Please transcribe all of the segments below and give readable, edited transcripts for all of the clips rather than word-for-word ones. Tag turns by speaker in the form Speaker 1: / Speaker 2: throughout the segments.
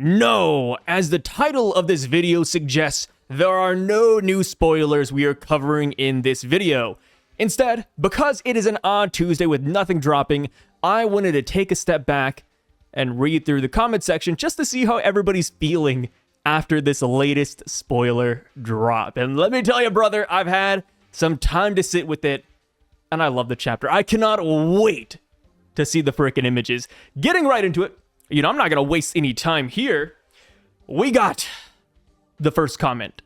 Speaker 1: No, as the title of this video suggests, there are no new spoilers we are covering in this video. Instead, because it is an odd Tuesday with nothing dropping, I wanted to take a step back and read through the comment section just to see how everybody's feeling after this latest spoiler drop. And let me tell you, brother, I've had some time to sit with it, and I love the chapter. I cannot wait to see the frickin' images. Getting right into it, I'm not gonna waste any time here. We got the first comment.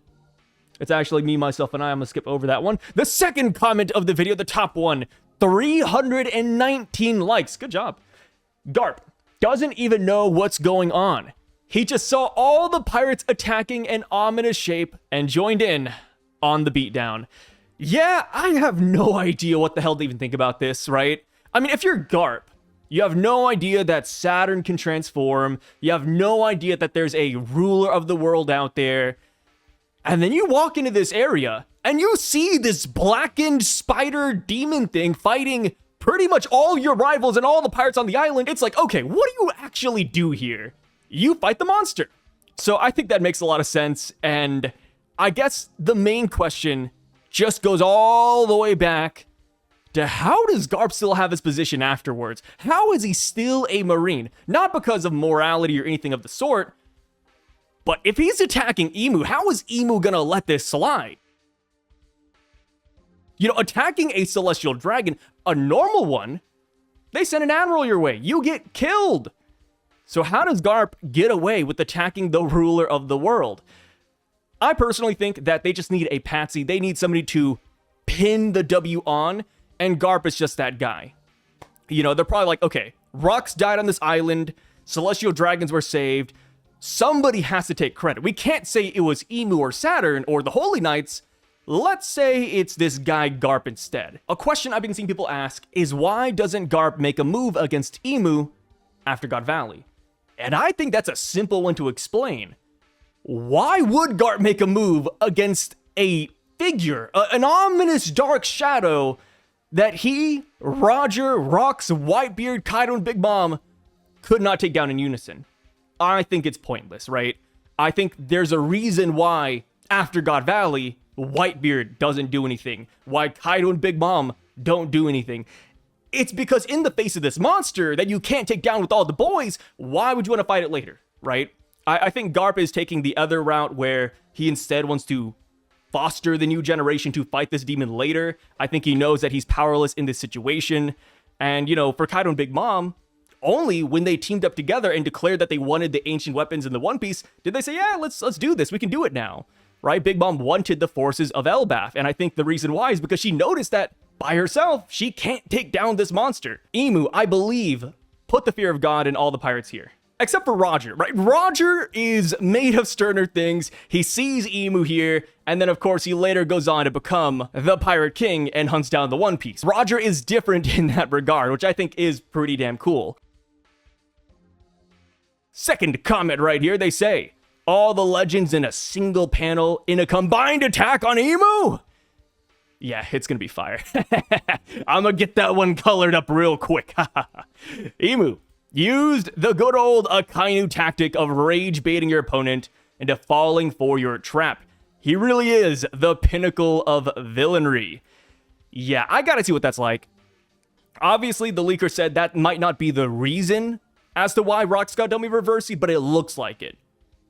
Speaker 1: It's actually me, myself, and I'm gonna skip over that one. The second comment of the video, the top one, 319 likes. Good job. Garp doesn't even know what's going on. He just saw all the pirates attacking an ominous shape and joined in on the beatdown. Yeah, I have no idea what the hell to even think about this, right? I mean, if you're Garp, you have no idea that Saturn can transform. You have no idea that there's a ruler of the world out there. And then you walk into this area and you see this blackened spider demon thing fighting pretty much all your rivals and all the pirates on the island. It's like, okay, what do you actually do here? You fight the monster. So I think that makes a lot of sense. And I guess the main question just goes all the way back to how does Garp still have his position afterwards? How is he still a Marine? Not because of morality or anything of the sort, but if he's attacking Imu, how is Imu gonna let this slide? Attacking a celestial dragon, a normal one, they send an admiral your way. You get killed. So how does Garp get away with attacking the ruler of the world? I personally think that they just need a patsy. They need somebody to pin the W on, and Garp is just that guy. They're probably like, okay, Rox died on this island, celestial dragons were saved, somebody has to take credit. We can't say it was Imu or Saturn or the Holy Knights. Let's say it's this guy Garp instead. A question I've been seeing people ask is, why doesn't Garp make a move against Imu after God Valley? And I think that's a simple one to explain. Why would Garp make a move against a figure, an ominous dark shadow that he, Roger, Rox, Whitebeard, Kaido, and Big Mom could not take down in unison? I think it's pointless, right? I think there's a reason why, after God Valley, Whitebeard doesn't do anything, why Kaido and Big Mom don't do anything. It's because in the face of this monster that you can't take down with all the boys, why would you want to fight it later, right? I think Garp is taking the other route where he instead wants to foster the new generation to fight this demon later. I think he knows that he's powerless in this situation. And, for Kaido and Big Mom, only when they teamed up together and declared that they wanted the ancient weapons in the One Piece did they say, yeah, let's do this. We can do it now, right? Big Mom wanted the forces of Elbaf. And I think the reason why is because she noticed that by herself, she can't take down this monster. Imu, I believe, put the fear of God in all the pirates here. Except for Roger, right? Roger is made of sterner things. He sees Imu here, and then of course he later goes on to become the Pirate King and hunts down the One Piece. Roger is different in that regard, which I think is pretty damn cool. Second comment right here, they say, all the legends in a single panel in a combined attack on Imu? Yeah, it's gonna be fire. I'm gonna get that one colored up real quick. Imu used the good old Akainu tactic of rage baiting your opponent into falling for your trap. He really is the pinnacle of villainry. Yeah, I gotta see what that's like. Obviously, the leaker said that might not be the reason as to why Rox got Devi Reversi, but it looks like it.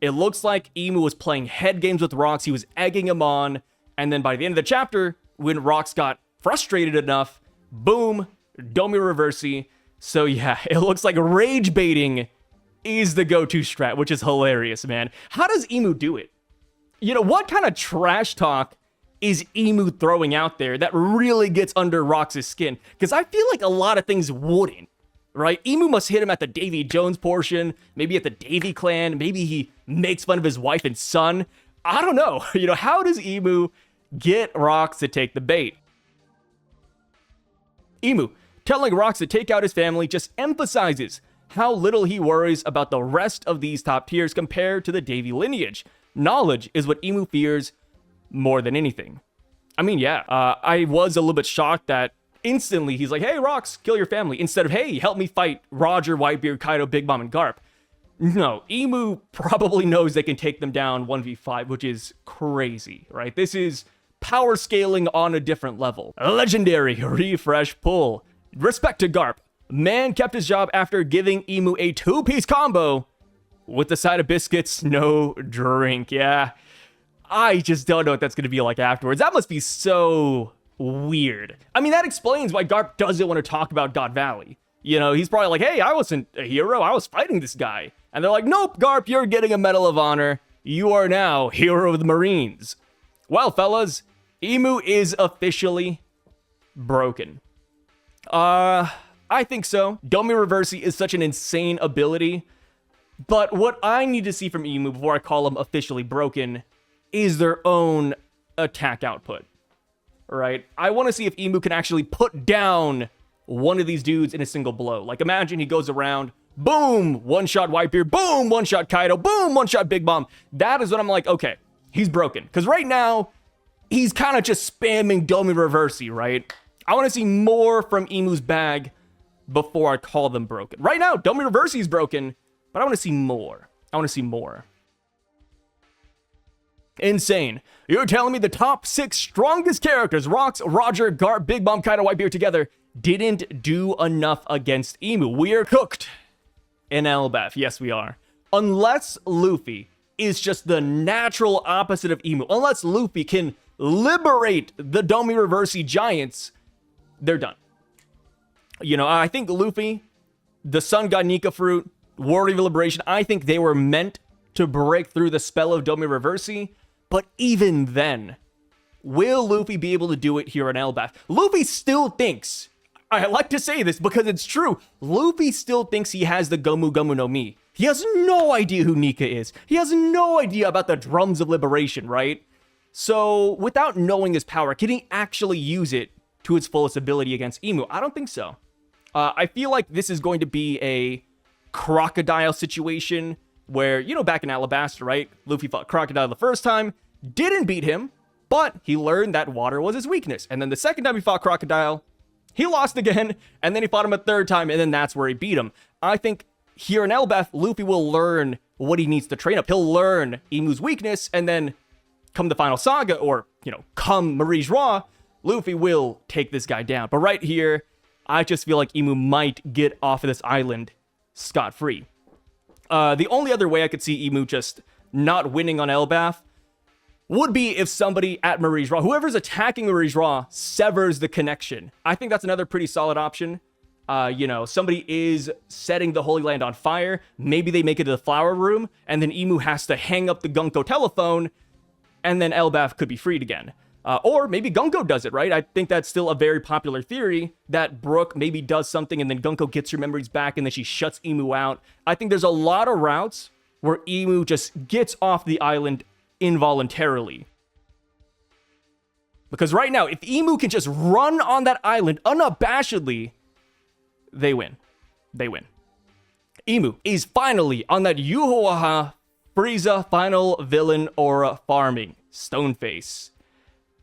Speaker 1: It looks like Imu was playing head games with Rox, he was egging him on, and then by the end of the chapter, when Rox got frustrated enough, boom, Devi Reversi. So yeah, it looks like rage baiting is the go-to strat, which is hilarious, man. How does Imu do it? What kind of trash talk is Imu throwing out there that really gets under Rox's skin? Because I feel like a lot of things wouldn't, right? Imu must hit him at the Davy Jones portion, maybe at the Davy clan, maybe he makes fun of his wife and son. I don't know. How does Imu get Rox to take the bait? Imu telling Rox to take out his family just emphasizes how little he worries about the rest of these top tiers compared to the Davy lineage. Knowledge is what Imu fears more than anything. I mean, yeah, I was a little bit shocked that instantly he's like, hey, Rox, kill your family, instead of, hey, help me fight Roger, Whitebeard, Kaido, Big Mom, and Garp. No, Imu probably knows they can take them down 1v5, which is crazy, right? This is power scaling on a different level. Legendary refresh pull. Respect to Garp. Man kept his job after giving Imu a 2-piece combo with the side of biscuits, no drink. Yeah, I just don't know what that's going to be like afterwards. That must be so weird. I mean, that explains why Garp doesn't want to talk about God Valley. You know, he's probably like, hey, I wasn't a hero. I was fighting this guy. And they're like, nope, Garp, you're getting a Medal of Honor. You are now hero of the Marines. Well, fellas, Imu is officially broken. I think so. Devi Reversi is such an insane ability. But what I need to see from Imu before I call him officially broken is their own attack output. Right? I want to see if Imu can actually put down one of these dudes in a single blow. Like, imagine he goes around, boom, one-shot Whitebeard, boom, one-shot Kaido, boom, one-shot Big Mom. That is when I'm like, okay, he's broken. Because right now, he's kind of just spamming Devi Reversi, right? I want to see more from Imu's bag before I call them broken. Right now, Devi Reversi is broken, but I want to see more. I want to see more. Insane. You're telling me the top 6 strongest characters, Rocks, Roger, Garp, Big Mom, Kaido, Whitebeard together, didn't do enough against Imu. We're cooked in Elbaf. Yes, we are. Unless Luffy is just the natural opposite of Imu. Unless Luffy can liberate the Devi Reversi giants, they're done. You know, I think Luffy, the Sun God Nika fruit, Warrior of Liberation, I think they were meant to break through the spell of Devi Reversi. But even then, will Luffy be able to do it here in Elbaf? Luffy still thinks, I like to say this because it's true, Luffy still thinks he has the Gomu Gomu no Mi. He has no idea who Nika is. He has no idea about the Drums of Liberation, right? So, without knowing his power, can he actually use it to its fullest ability against Imu? I don't think so. I feel like this is going to be a Crocodile situation where, you know, back in Alabasta, right? Luffy fought Crocodile the first time, didn't beat him, but he learned that water was his weakness. And then the second time he fought Crocodile, he lost again, and then he fought him a third time, and then that's where he beat him. I think here in Elbaf, Luffy will learn what he needs to train up. He'll learn Imu's weakness, and then come the final saga, or, you know, come Marie's Raw, Luffy will take this guy down. But right here, I just feel like Imu might get off of this island scot-free. The only other way I could see Imu just not winning on Elbaf would be if somebody at Marie's Raw, whoever's attacking Marie's Raw, severs the connection. I think that's another pretty solid option. You know, somebody is setting the Holy Land on fire. Maybe they make it to the flower room, and then Imu has to hang up the Gunko telephone, and then Elbaf could be freed again. Or maybe Gunko does it, right? I think that's still a very popular theory, that Brook maybe does something and then Gunko gets her memories back and then she shuts Imu out. I think there's a lot of routes where Imu just gets off the island involuntarily. Because right now, if Imu can just run on that island unabashedly, they win. They win. Imu is finally on that Yuhuaha Frieza final villain aura farming. Stoneface.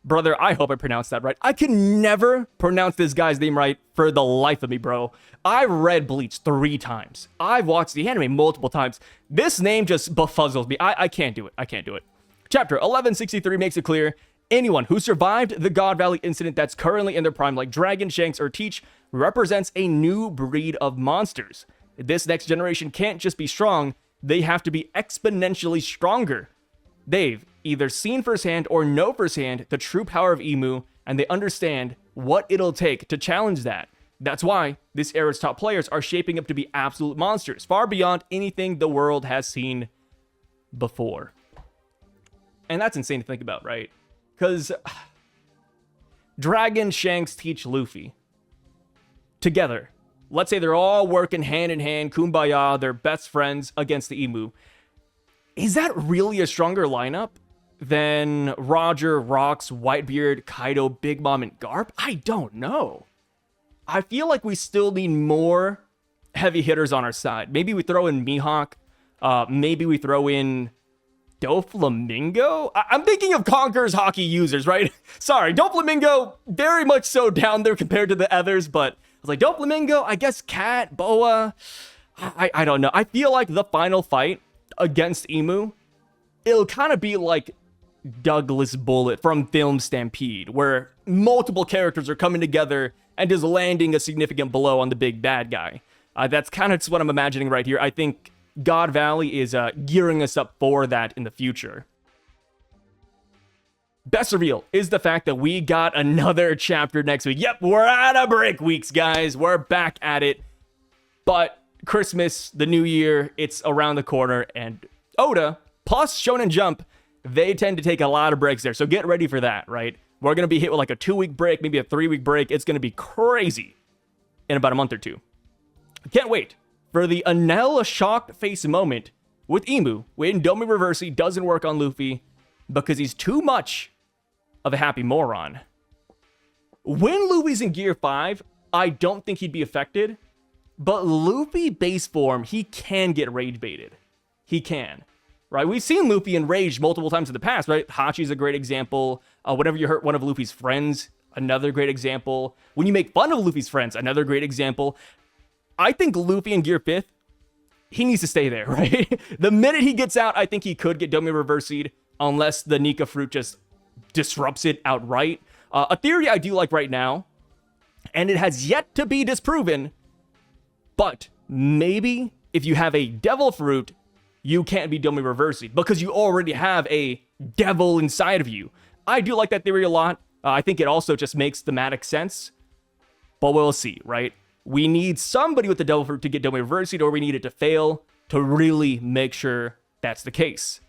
Speaker 1: Brother, I hope I pronounced that right. I can never pronounce this guy's name right for the life of me, bro. I read Bleach 3 times. I've watched the anime multiple times. This name just befuzzles me. I can't do it. I can't do it. Chapter 1163 makes it clear, anyone who survived the God Valley incident that's currently in their prime, like Dragon, Shanks, or Teach, represents a new breed of monsters. This next generation can't just be strong, they have to be exponentially stronger. They've either seen firsthand or know firsthand the true power of Imu, and they understand what it'll take to challenge that. That's why this era's top players are shaping up to be absolute monsters, far beyond anything the world has seen before. And that's insane to think about, right? Because Dragon, Shanks, Teach, Luffy, together, let's say they're all working hand in hand, kumbaya, they're best friends against the Imu. Is that really a stronger lineup than Roger, Rocks, Whitebeard, Kaido, Big Mom, and Garp? I don't know. I feel like we still need more heavy hitters on our side. Maybe we throw in Mihawk. Maybe we throw in Doflamingo? I'm thinking of Conqueror's hockey users, right? Sorry, Doflamingo, very much so down there compared to the others, but I was like, Doflamingo, I guess Cat, Boa. I don't know. I feel like the final fight against Imu, it'll kind of be like Douglas Bullet from Film Stampede, where multiple characters are coming together and just landing a significant blow on the big bad guy. That's kind of what I'm imagining right here. I think God Valley is gearing us up for that in the future. Best reveal is the fact that we got another chapter next week. Yep, we're out of break weeks, guys. We're back at it. But Christmas, the new year, it's around the corner, and Oda, plus Shonen Jump, they tend to take a lot of breaks there. So get ready for that, right? We're going to be hit with like a 2-week break, maybe a 3-week break. It's going to be crazy in about a month or two. Can't wait for the Enel shocked face moment with Imu when Devi Reversi doesn't work on Luffy because he's too much of a happy moron. When Luffy's in Gear 5, I don't think he'd be affected, but Luffy base form, he can get rage baited. He can, right? We've seen Luffy enraged multiple times in the past, right? Hachi's a great example. Whenever you hurt one of Luffy's friends, another great example. When you make fun of Luffy's friends, another great example. I think Luffy in Gear 5th, he needs to stay there, right? The minute he gets out, I think he could get Devi Reversi'd unless the Nika fruit just disrupts it outright. A theory I do like right now, and it has yet to be disproven, but maybe if you have a devil fruit, you can't be Devi Reversi because you already have a devil inside of you. I do like that theory a lot. I think it also just makes thematic sense, but we'll see, right? We need somebody with the devil fruit to get Devi Reversi, or we need it to fail to really make sure that's the case.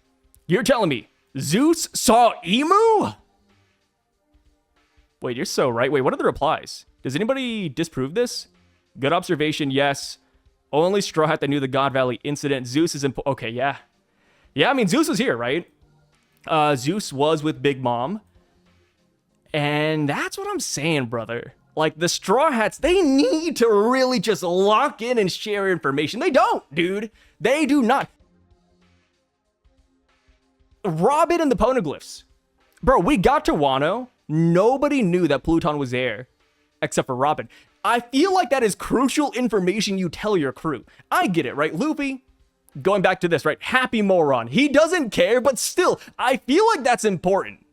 Speaker 1: You're telling me Zeus saw Imu? Wait, you're so right. Wait, what are the replies? Does anybody disprove this? Good observation, yes. Only Straw Hat that knew the God Valley incident. Zeus is okay, yeah. Yeah, I mean, Zeus was here, right? Zeus was with Big Mom. And that's what I'm saying, brother. Like, the Straw Hats, they need to really just lock in and share information. They don't, dude. They do not. Robin and the Poneglyphs. Bro, we got to Wano. Nobody knew that Pluton was there, except for Robin. I feel like that is crucial information you tell your crew. I get it, right? Luffy, going back to this, right? Happy moron. He doesn't care, but still, I feel like that's important.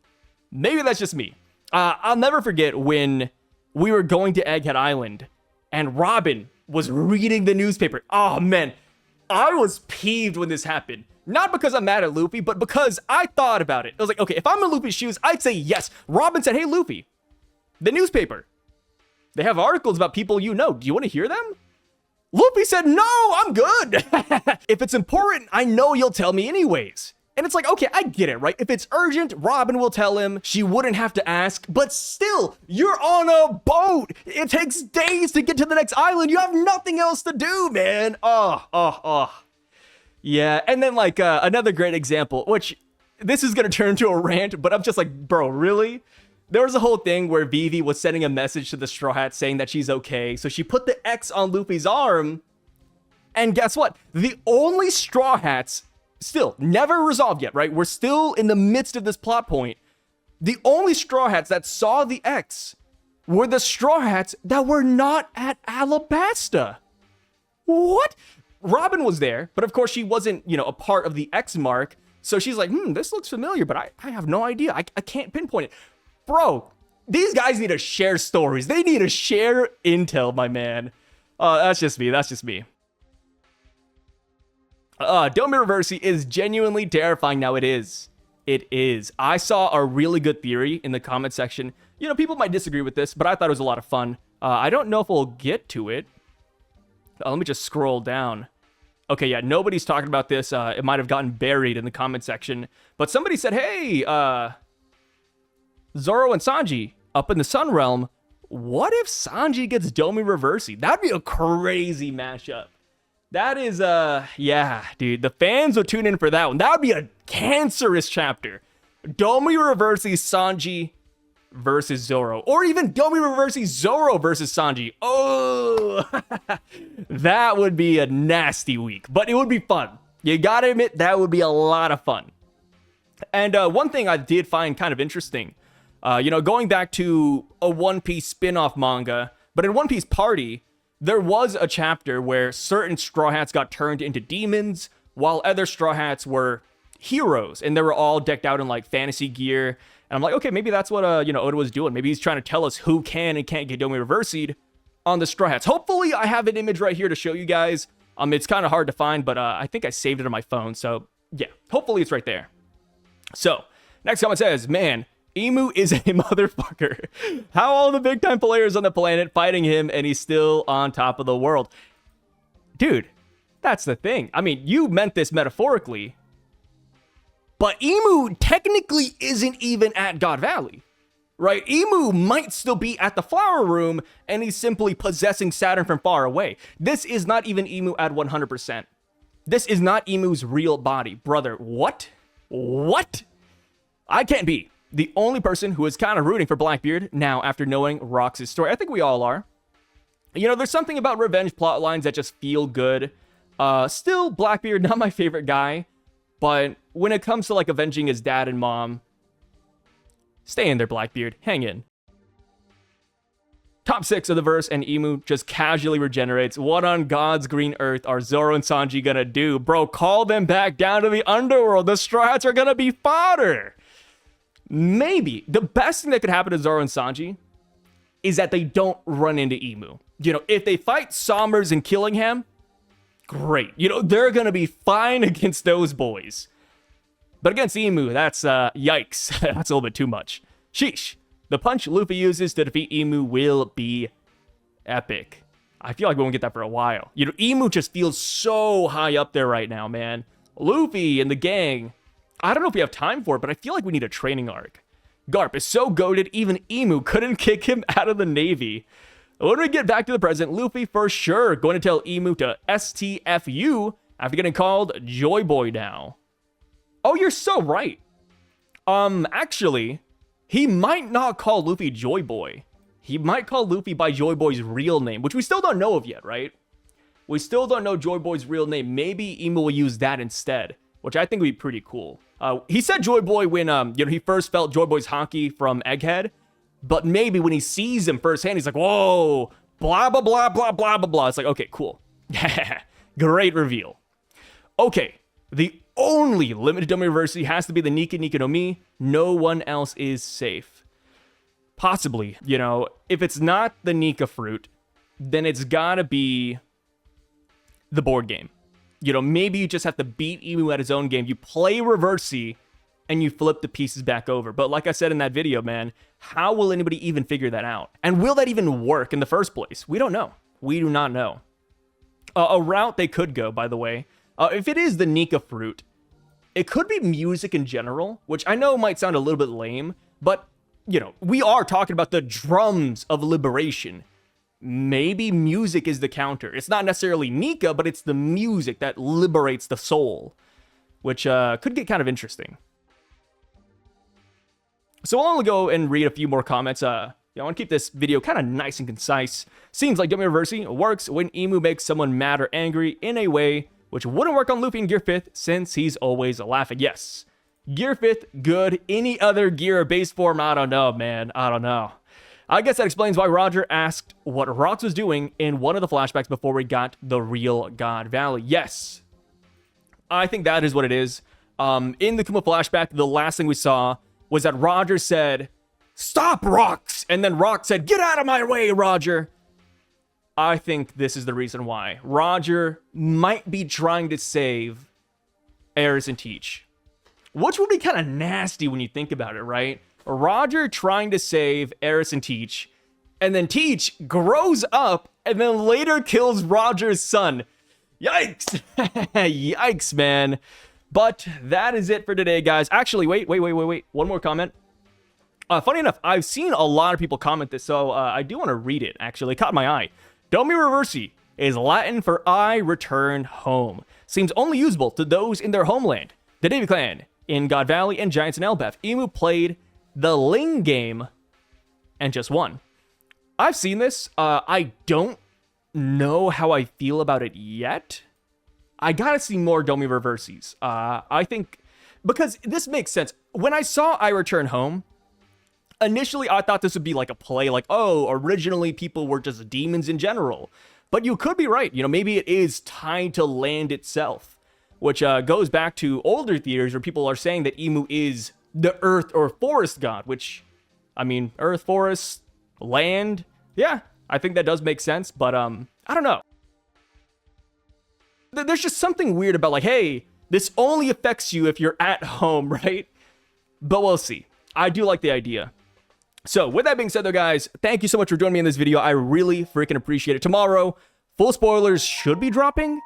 Speaker 1: Maybe that's just me. I'll never forget when we were going to Egghead Island and Robin was reading the newspaper. Oh, man. I was peeved when this happened. Not because I'm mad at Luffy, but because I thought about it. I was like, okay, if I'm in Luffy's shoes, I'd say yes. Robin said, hey, Luffy, the newspaper, they have articles about people you know. Do you want to hear them? Luffy said, no, I'm good. If it's important, I know you'll tell me anyways. And it's like, okay, I get it, right? If it's urgent, Robin will tell him. She wouldn't have to ask. But still, you're on a boat. It takes days to get to the next island. You have nothing else to do, man. Oh. Yeah, and then like another great example, which this is going to turn into a rant, but I'm just like, bro, really? There was a whole thing where Vivi was sending a message to the Straw Hat saying that she's okay. So she put the X on Luffy's arm. And guess what? The only Straw Hats, still never resolved yet, right? We're still in the midst of this plot point. The only Straw Hats that saw the X were the Straw Hats that were not at Alabasta. What? Robin was there, but of course she wasn't, a part of the X mark. So she's like, this looks familiar, but I have no idea. I can't pinpoint it. Bro, these guys need to share stories. They need to share intel, my man. That's just me. Devi Reversi is genuinely terrifying. Now it is. It is. I saw a really good theory in the comment section. People might disagree with this, but I thought it was a lot of fun. I don't know if we'll get to it. Let me just scroll down. Okay, yeah, nobody's talking about this. It might have gotten buried in the comment section. But somebody said, hey, Zoro and Sanji up in the Sun Realm. What if Sanji gets Devi Reversi? That'd be a crazy mashup. That is, yeah, dude. The fans would tune in for that one. That would be a cancerous chapter. Devi Reversi, Sanji versus Zoro. Or even Devi Reversi, Zoro versus Sanji. Oh, that would be a nasty week. But it would be fun. You gotta admit, that would be a lot of fun. And one thing I did find kind of interesting, going back to a One Piece spin-off manga, but in One Piece Party, there was a chapter where certain Straw Hats got turned into demons, while other Straw Hats were heroes, and they were all decked out in like fantasy gear. And I'm like, okay, maybe that's what Oda was doing. Maybe he's trying to tell us who can and can't get Devi Reversi'd on the Straw Hats. Hopefully, I have an image right here to show you guys. It's kind of hard to find, but I think I saved it on my phone. So yeah, hopefully it's right there. So next comment says, man, Imu is a motherfucker. How all the big time players on the planet fighting him and he's still on top of the world. Dude, that's the thing. I mean, you meant this metaphorically, but Imu technically isn't even at God Valley, right? Imu might still be at the Flower Room and he's simply possessing Saturn from far away. This is not even Imu at 100%. This is not Imu's real body. Brother, what? What? I can't be the only person who is kind of rooting for Blackbeard now after knowing Rox's story. I think we all are. You know, there's something about revenge plot lines that just feel good. Still, Blackbeard, not my favorite guy. But when it comes to, like, avenging his dad and mom, stay in there, Blackbeard. Hang in. Top 6 of the verse, and Imu just casually regenerates. What on God's green earth are Zoro and Sanji gonna do? Bro, call them back down to the underworld. The Straw Hats are gonna be fodder. Maybe the best thing that could happen to Zoro and Sanji is that they don't run into Imu. You know, if they fight Sommers and Killingham, great. You know, they're going to be fine against those boys. But against Imu, that's, yikes. That's a little bit too much. Sheesh. The punch Luffy uses to defeat Imu will be epic. I feel like we won't get that for a while. You know, Imu just feels so high up there right now, man. Luffy and the gang, I don't know if we have time for it, but I feel like we need a training arc. Garp is so goated, even Imu couldn't kick him out of the Navy. When we get back to the present, Luffy for sure going to tell Imu to STFU after getting called Joy Boy now. Oh, you're so right. Actually, he might not call Luffy Joy Boy. He might call Luffy by Joy Boy's real name, which we still don't know of yet, right? We still don't know Joy Boy's real name. Maybe Imu will use that instead, which I think would be pretty cool. He said Joy Boy when, he first felt Joy Boy's hockey from Egghead. But maybe when he sees him firsthand, he's like, whoa, blah, blah, blah, blah, blah, blah, blah. It's like, okay, cool. Great reveal. Okay, the only limited Devi Reversi has to be the Nika Nika no Mi. No one else is safe. Possibly, you know, if it's not the Nika fruit, then it's gotta be the board game. You know, maybe you just have to beat Imu at his own game. You play Reversi, and you flip the pieces back over. But like I said in that video, man, how will anybody even figure that out? And will that even work in the first place? We don't know. We do not know. A route they could go, by the way, if it is the Nika fruit, it could be music in general, which I know might sound a little bit lame, but, you know, we are talking about the drums of liberation. Maybe music is the counter. It's not necessarily Nika, but it's the music that liberates the soul, which could get kind of interesting. So I'll only go and read a few more comments. I want to keep this video kind of nice and concise. Seems like Devi Reversi works when Imu makes someone mad or angry in a way which wouldn't work on Luffy in Gear 5th since he's always laughing. Yes, Gear 5th, good. Any other gear or base form, I don't know, man. I don't know. I guess that explains why Roger asked what Rox was doing in one of the flashbacks before we got the real God Valley. Yes, I think that is what it is. In the Kuma flashback, the last thing we saw was that Roger said, "Stop, Rox!" And then Rox said, "Get out of my way, Roger!" I think this is the reason why. Roger might be trying to save Eris and Teach. Which would be kind of nasty when you think about it, right? Roger trying to save Eris and Teach, and then Teach grows up and then later kills Roger's son. Yikes! Yikes, man. But that is it for today, guys. Actually, wait. One more comment. Funny enough, I've seen a lot of people comment this, so I do want to read it, actually. It caught my eye. Devi Reversi is Latin for I return home. Seems only usable to those in their homeland. The Devi clan in God Valley and Giants in Elbaf. Imu played the Ling game and just won. I've seen this. I don't know how I feel about it yet. I gotta see more Devi Reversis. I think, because this makes sense. When I saw I Return Home, initially I thought this would be like a play, like, oh, originally people were just demons in general. But you could be right. You know, maybe it is tied to land itself, which goes back to older theories where people are saying that Imu is the earth or forest god, which, I mean, earth, forest, land. Yeah, I think that does make sense, but I don't know. There's just something weird about like, hey, this only affects you if you're at home, right? But we'll see. I do like the idea. So with that being said though, guys, thank you so much for joining me in this video. I really freaking appreciate it. Tomorrow, full spoilers should be dropping.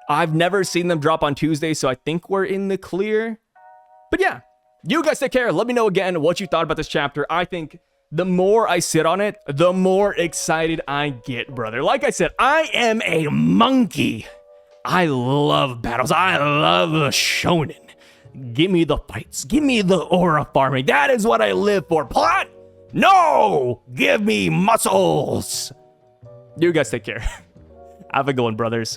Speaker 1: I've never seen them drop on Tuesday, so I think we're in the clear. But yeah, you guys take care. Let me know again what you thought about this chapter. I think the more I sit on it, the more excited I get, brother. Like I said, I am a monkey. I love battles. I love a shonen. Give me the fights. Give me the aura farming. That is what I live for. Plot? No! Give me muscles. You guys take care. Have a good one, brothers.